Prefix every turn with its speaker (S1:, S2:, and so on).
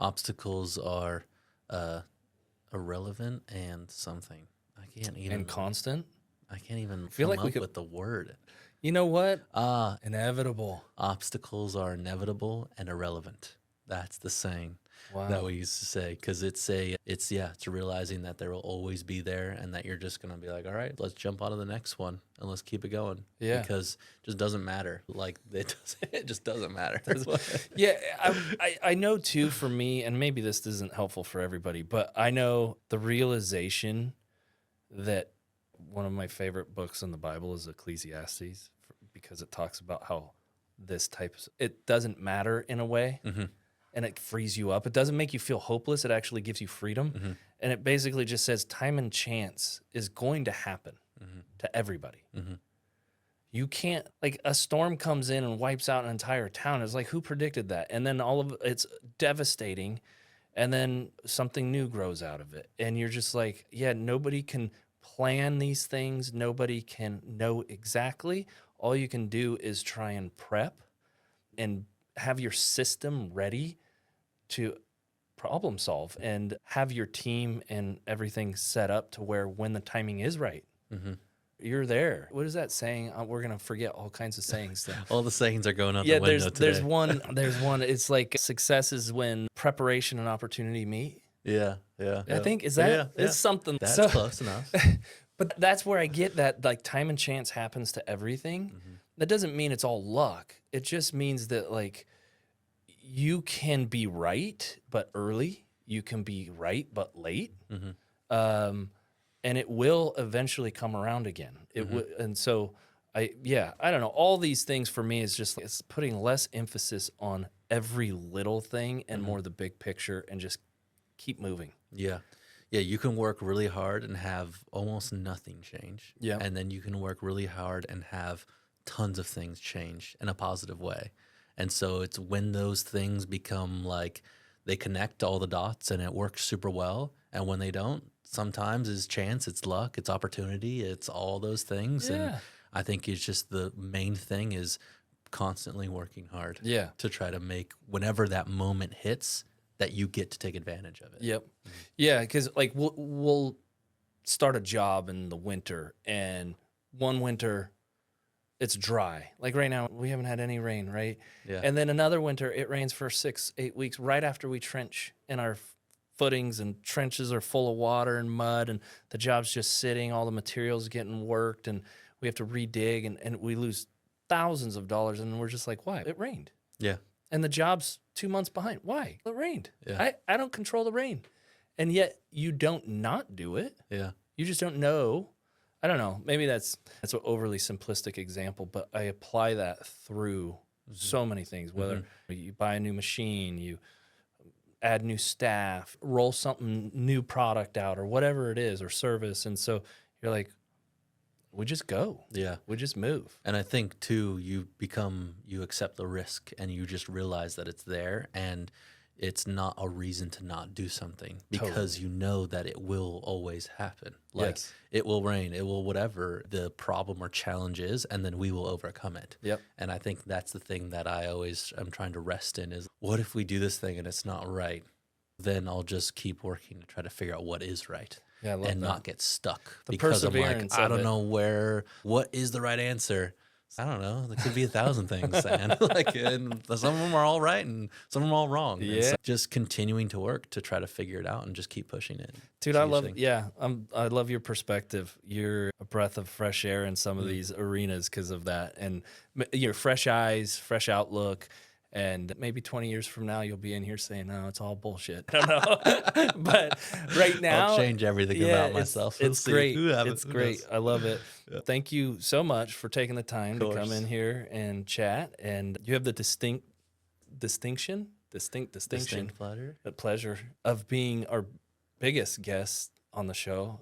S1: Obstacles are irrelevant and something.
S2: And constant.
S1: I can't even
S2: feel
S1: come
S2: like we
S1: up
S2: could-
S1: with the word.
S2: You know what? Inevitable.
S1: Obstacles are inevitable and irrelevant. That's the saying
S2: Wow.
S1: that we used to say, because it's realizing that there will always be there, and that you're just gonna be like, all right, let's jump on to the next one and let's keep it going.
S2: Yeah.
S1: Because it just doesn't matter. Like it just doesn't matter.
S2: Yeah, I know too, for me, and maybe this isn't helpful for everybody, but I know the realization that one of my favorite books in the Bible is Ecclesiastes, because it talks about how it doesn't matter in a way, and it frees you up. It doesn't make you feel hopeless. It actually gives you freedom. And it basically just says time and chance is going to happen to everybody. You can't, like, a storm comes in and wipes out an entire town. It's like, who predicted that? And then it's devastating. And then something new grows out of it. And you're just like, yeah, nobody can plan these things. Nobody can know exactly. All you can do is try and prep and have your system ready to problem solve, and have your team and everything set up to where when the timing is right, you're there. What is that saying? We're going to forget all kinds of sayings.
S1: All the sayings are going out the window today.
S2: There's one. It's like success is when preparation and opportunity meet.
S1: Yeah.
S2: I think, is that, it's something.
S1: That's close enough.
S2: But that's where I get that, like, time and chance happens to everything. That doesn't mean it's all luck. It just means that, like, you can be right, but early. You can be right, but late. And it will eventually come around again. And so I don't know. All these things for me is just, it's putting less emphasis on every little thing and more the big picture, and just keep moving.
S1: Yeah. You can work really hard and have almost nothing change.
S2: Yeah.
S1: And then you can work really hard and have tons of things change in a positive way. And so it's when those things become like, they connect all the dots and it works super well. And when they don't, sometimes it's chance, it's luck, it's opportunity, it's all those things.
S2: Yeah.
S1: And I think it's just the main thing is constantly working hard to try to make, whenever that moment hits, that you get to take advantage of it.
S2: Yep. Yeah, because, like, we'll start a job in the winter, and one winter it's dry. Like right now, we haven't had any rain, right?
S1: Yeah.
S2: And then another winter, it rains for 6-8 weeks right after we trench, and our footings and trenches are full of water and mud, and the job's just sitting, all the materials getting worked, and we have to redig, and we lose thousands of dollars, and we're just like, why? It rained.
S1: Yeah.
S2: And the job's 2 months behind. Why? It rained.
S1: Yeah.
S2: I don't control the rain. And yet you don't not do it.
S1: Yeah.
S2: You just don't know. I don't know. Maybe that's an overly simplistic example, but I apply that through so many things, whether you buy a new machine, you add new staff, roll something, new product out, or whatever it is, or service. And so you're like, we just go.
S1: Yeah.
S2: We just move.
S1: And I think too, you accept the risk, and you just realize that it's there, and it's not a reason to not do something, because you know that it will always happen. Like it will rain, it will whatever the problem or challenge is, and then we will overcome it.
S2: Yep.
S1: And I think that's the thing that I always am trying to rest in is, what if we do this thing and it's not right? Then I'll just keep working to try to figure out what is right.
S2: Yeah, I love
S1: and
S2: that.
S1: not get stuck,
S2: The
S1: because I'm like,
S2: perseverance
S1: I
S2: of
S1: don't
S2: it.
S1: know what is the right answer. I don't know. There could be 1,000 things, and and some of them are all right and some of them are all wrong. And so just continuing to work to try to figure it out and just keep pushing it.
S2: Dude, I love I love your perspective. You're a breath of fresh air in some of these arenas because of that, and your fresh eyes, fresh outlook. And maybe 20 years from now, you'll be in here saying, no, it's all bullshit. I don't know. But right now,
S1: I'll change everything about myself.
S2: It's great. It's
S1: Who
S2: great.
S1: knows?
S2: I love it. Yeah. Thank you so much for taking the time to come in here and chat. And you have the distinct
S1: pleasure.
S2: the pleasure of being our biggest guest on the show.